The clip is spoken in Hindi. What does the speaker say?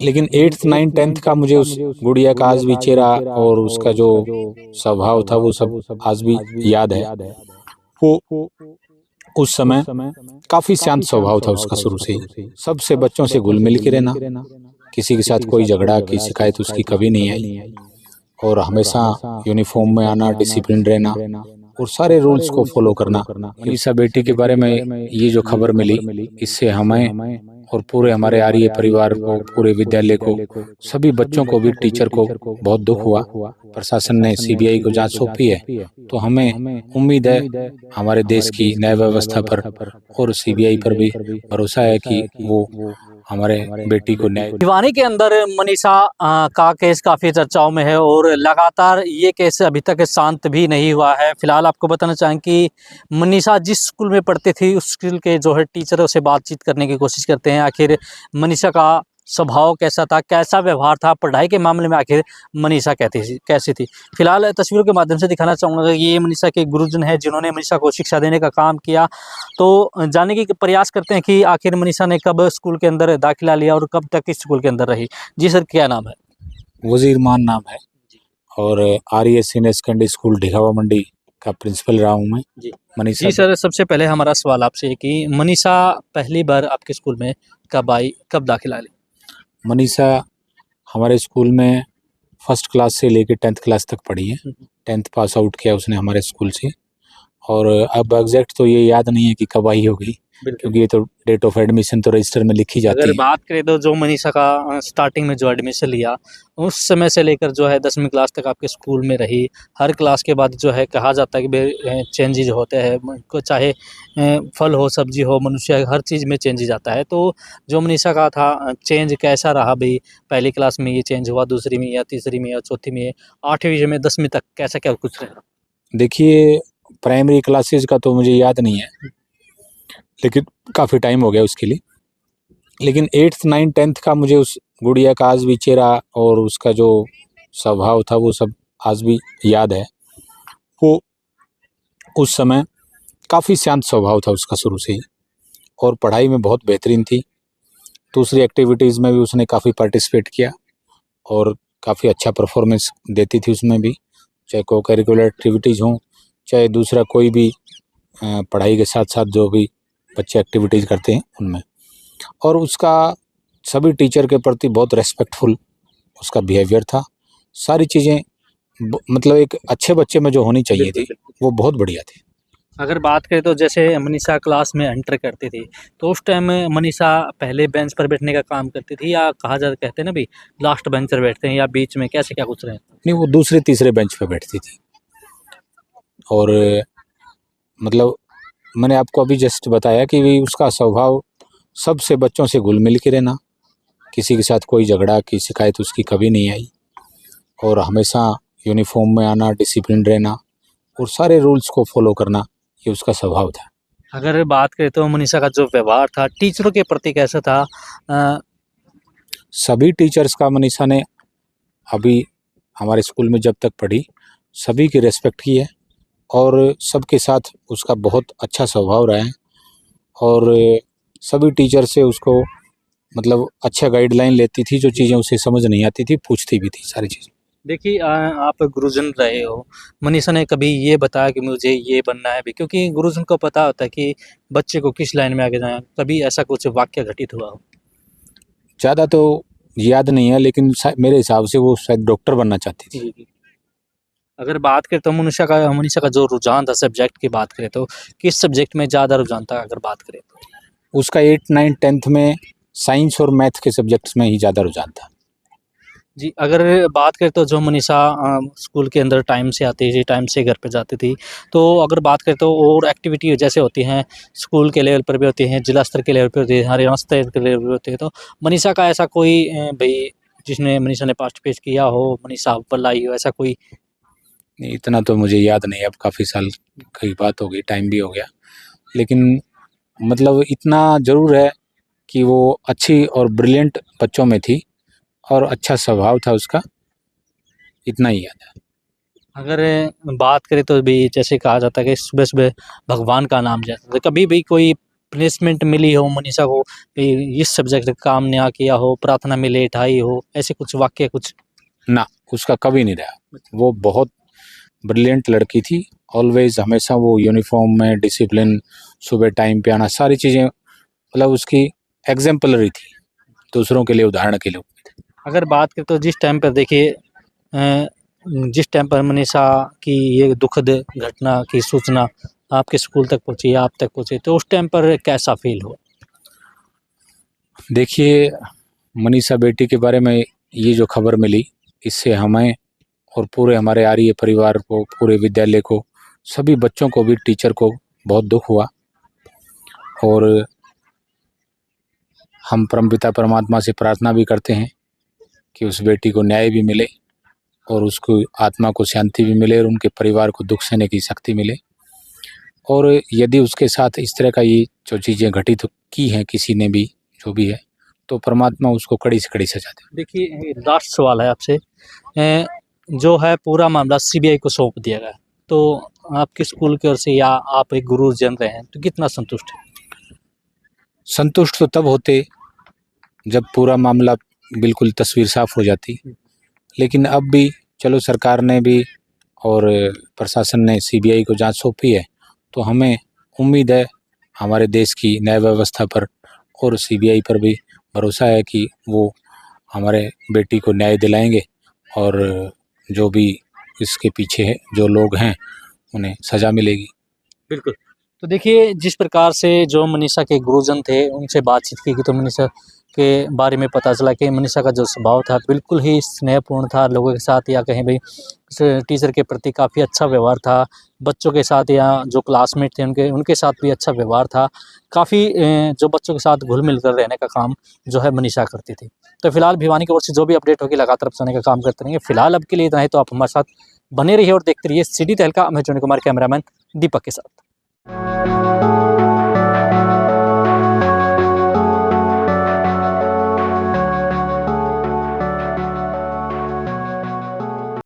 लेकिन 8th 9th 10th का मुझे उस गुड़िया का आज भी चेहरा और उसका जो स्वभाव था वो सब आज भी याद है। वो उस समय काफी शांत स्वभाव था उसका शुरू से ही, सबसे बच्चों से घुल मिल के रहना, किसी के साथ कोई झगड़ा की शिकायत उसकी कभी नहीं आई, और हमेशा यूनिफॉर्म में आना, डिसिप्लिन रहना और सारे रूल्स को फॉलो करना। मनीषा बेटी के बारे में ये जो खबर मिली, इससे हमें और पूरे हमारे आर्य परिवार को, पूरे विद्यालय को, सभी बच्चों को भी, टीचर को बहुत दुख हुआ। प्रशासन ने सीबीआई को जांच सौंपी है, तो हमें उम्मीद है हमारे देश की न्याय व्यवस्था पर और सीबीआई पर भी भरोसा है कि वो हमारे बेटी को न्याय। भिवानी के अंदर मनीषा का केस काफ़ी चर्चाओं में है और लगातार ये केस अभी तक शांत भी नहीं हुआ है। फिलहाल आपको बताना चाहें कि मनीषा जिस स्कूल में पढ़ती थी उस स्कूल के जो है टीचरों से बातचीत करने की कोशिश करते हैं। आखिर मनीषा का स्वभाव कैसा था, कैसा व्यवहार था, पढ़ाई के मामले में आखिर मनीषा कैसी थी। फिलहाल तस्वीरों के माध्यम से दिखाना चाहूँगा कि ये मनीषा के गुरुजन हैं जिन्होंने मनीषा को शिक्षा देने का काम किया। तो जानने की प्रयास करते हैं कि आखिर मनीषा ने कब स्कूल के अंदर दाखिला लिया और कब तक इस स्कूल के अंदर रही। जी सर, क्या नाम है? वजीर मान नाम है और आर्य सीनियर सेकेंडरी स्कूल ढिगावा मंडी का प्रिंसिपल रहा हूँ मैं। जी सर, सबसे पहले हमारा सवाल आपसे है कि मनीषा पहली बार आपके स्कूल में कब आई, कब दाखिला ली? मनीषा हमारे स्कूल में फर्स्ट क्लास से लेकर 10th क्लास तक पढ़ी है। 10th पास आउट किया उसने हमारे स्कूल से, और अब एग्जैक्ट तो ये याद नहीं है कि कब आई होगी, क्योंकि ये तो डेट ऑफ एडमिशन तो रजिस्टर में लिखी जाती है। अगर बात करें तो जो मनीषा का स्टार्टिंग में जो एडमिशन लिया उस समय से लेकर जो है 10वीं क्लास तक आपके स्कूल में रही। हर क्लास के बाद जो है कहा जाता है कि चेंजेज होते हैं, चाहे फल हो, सब्जी हो, मनुष्य, हर चीज़ में चेंजेज आता है। तो जो मनीषा का था चेंज कैसा रहा भाई? पहली क्लास में ये चेंज हुआ, दूसरी में या तीसरी में या चौथी में, 8वीं में, 10वीं तक कैसा क्या कुछ रहा? देखिए, प्राइमरी क्लासेस का तो मुझे याद नहीं है, लेकिन काफ़ी टाइम हो गया उसके लिए। लेकिन 8th 9th 10th का मुझे उस गुड़िया का आज भी चेहरा और उसका जो स्वभाव था वो सब आज भी याद है। वो उस समय काफ़ी शांत स्वभाव था उसका शुरू से ही, और पढ़ाई में बहुत बेहतरीन थी। दूसरी एक्टिविटीज़ में भी उसने काफ़ी पार्टिसिपेट किया और काफ़ी अच्छा परफॉर्मेंस देती थी उसमें भी, चाहे को करिकुलर एक्टिविटीज़ हों, चाहे दूसरा कोई भी पढ़ाई के साथ साथ जो भी बच्चे एक्टिविटीज़ करते हैं उनमें। और उसका सभी टीचर के प्रति बहुत रेस्पेक्टफुल उसका बिहेवियर था। सारी चीज़ें मतलब एक अच्छे बच्चे में जो होनी चाहिए थी वो बहुत बढ़िया थी। अगर बात करें तो जैसे मनीषा क्लास में एंटर करती थी तो उस टाइम मनीषा पहले बेंच पर बैठने का काम करती थी, या कहा जाता, कहते हैं ना भाई लास्ट बेंच पर बैठते हैं, या बीच में, कैसे क्या कुछ रहे? नहीं, वो दूसरे तीसरे बेंच पे बैठती थी। और मतलब मैंने आपको अभी जस्ट बताया कि उसका स्वभाव सबसे बच्चों से घुल मिल के रहना, किसी के साथ कोई झगड़ा की शिकायत उसकी कभी नहीं आई, और हमेशा यूनिफॉर्म में आना, डिसिप्लिन रहना और सारे रूल्स को फॉलो करना, ये उसका स्वभाव था। अगर बात करें तो मनीषा का जो व्यवहार था टीचरों के प्रति कैसा था? सभी टीचर्स का मनीषा ने अभी हमारे स्कूल में जब तक पढ़ी सभी की रेस्पेक्ट की है, और सबके साथ उसका बहुत अच्छा स्वभाव रहा है, और सभी टीचर से उसको मतलब अच्छा गाइडलाइन लेती थी, जो चीज़ें उसे समझ नहीं आती थी पूछती भी थी सारी चीज़ें। देखिए, आप गुरुजन रहे हो, मनीषा ने कभी ये बताया कि मुझे ये बनना है भी? क्योंकि गुरुजन को पता होता है कि बच्चे को किस लाइन में आगे जाना है। कभी ऐसा कुछ वाक्य घटित हुआ हो? ज़्यादा तो याद नहीं है, लेकिन मेरे हिसाब से वो शायद डॉक्टर बनना चाहती थी। जी। अगर बात करें तो मनीषा का जो रुझान था, सब्जेक्ट की बात करें तो किस सब्जेक्ट में ज़्यादा रुझान था अगर बात करें तो? उसका 8th 9th 10th में साइंस और मैथ के सब्जेक्ट्स में ही ज़्यादा रुझान था। जी, अगर बात करें तो जो मनीषा स्कूल के अंदर टाइम से आती थी, टाइम से घर पे जाती थी, तो अगर बात करें तो और एक्टिविटी जैसे होती हैं, स्कूल के लेवल पर भी होती हैं, जिला स्तर के लेवल पर होती है, हरियाणा स्तर के लेवल पर होती है, तो मनीषा का ऐसा कोई भई जिसमें मनीषा ने पार्टिसिपेट किया हो, मनीषा अव्वल आई हो, ऐसा कोई? नहीं, इतना तो मुझे याद नहीं, अब काफ़ी साल की बात हो गई, टाइम भी हो गया, लेकिन मतलब इतना ज़रूर है कि वो अच्छी और ब्रिलियंट बच्चों में थी और अच्छा स्वभाव था उसका, इतना ही याद है। अगर बात करें तो भी जैसे कहा जाता है कि सुबह-सुबह भगवान का नाम जपते थे, कभी भी कोई पनिशमेंट मिली हो मनीषा को, इस सब्जेक्ट का काम ना किया हो, प्रार्थना में लेट आई हो, ऐसे कुछ वाक्य कुछ? ना, उसका कभी नहीं रहा। वो बहुत ब्रिलियंट लड़की थी, ऑलवेज हमेशा वो यूनिफॉर्म में, डिसिप्लिन, सुबह टाइम पे आना, सारी चीज़ें मतलब उसकी एग्जाम्पलरी थी, दूसरों के लिए उदाहरण के लिए। अगर बात करें तो जिस टाइम पर देखिए जिस टाइम पर मनीषा की ये दुखद घटना की सूचना आपके स्कूल तक पहुंची, आप तक पहुंची, तो उस टाइम पर कैसा फील हुआ? देखिए, मनीषा बेटी के बारे में ये जो खबर मिली, इससे हमें और पूरे हमारे आर्य परिवार को, पूरे विद्यालय को, सभी बच्चों को भी, टीचर को बहुत दुख हुआ। और हम परमपिता परमात्मा से प्रार्थना भी करते हैं कि उस बेटी को न्याय भी मिले और उसको आत्मा को शांति भी मिले और उनके परिवार को दुख सहने की शक्ति मिले। और यदि उसके साथ इस तरह का ये जो चीज़ें घटित की हैं किसी ने भी, जो भी है, तो परमात्मा उसको कड़ी से कड़ी सजा दे। देखिए लास्ट सवाल है आपसे, जो है पूरा मामला सीबीआई को सौंप दिया गया, तो आपके स्कूल की ओर से या आप एक गुरुजन रहे हैं, तो कितना संतुष्ट है? संतुष्ट तो तब होते जब पूरा मामला बिल्कुल तस्वीर साफ हो जाती, लेकिन अब भी चलो सरकार ने भी और प्रशासन ने सीबीआई को जांच सौंपी है, तो हमें उम्मीद है हमारे देश की न्याय व्यवस्था पर और सीबीआई पर भी भरोसा है कि वो हमारे बेटी को न्याय दिलाएंगे और जो भी इसके पीछे है जो लोग हैं उन्हें सज़ा मिलेगी। बिल्कुल। तो देखिए जिस प्रकार से जो मनीषा के गुरुजन थे उनसे बातचीत की तो मनीषा के बारे में पता चला कि मनीषा का जो स्वभाव था बिल्कुल ही स्नेहपूर्ण था लोगों के साथ, या कहीं भी टीचर के प्रति काफ़ी अच्छा व्यवहार था, बच्चों के साथ या जो क्लासमेट थे उनके साथ भी अच्छा व्यवहार था, काफ़ी जो बच्चों के साथ घुल मिल कर रहने का काम जो है मनीषा करती थी। तो फिलहाल भिवानी की ओर से जो भी अपडेट होगी लगातार बताने का काम करते रहेंगे। फिलहाल अब के लिए इतना ही, तो आप हमारे साथ बने रहिए और देखते रहिए सिटी तहलका। मैं जॉनी कुमार, कैमरामैन दीपक के साथ।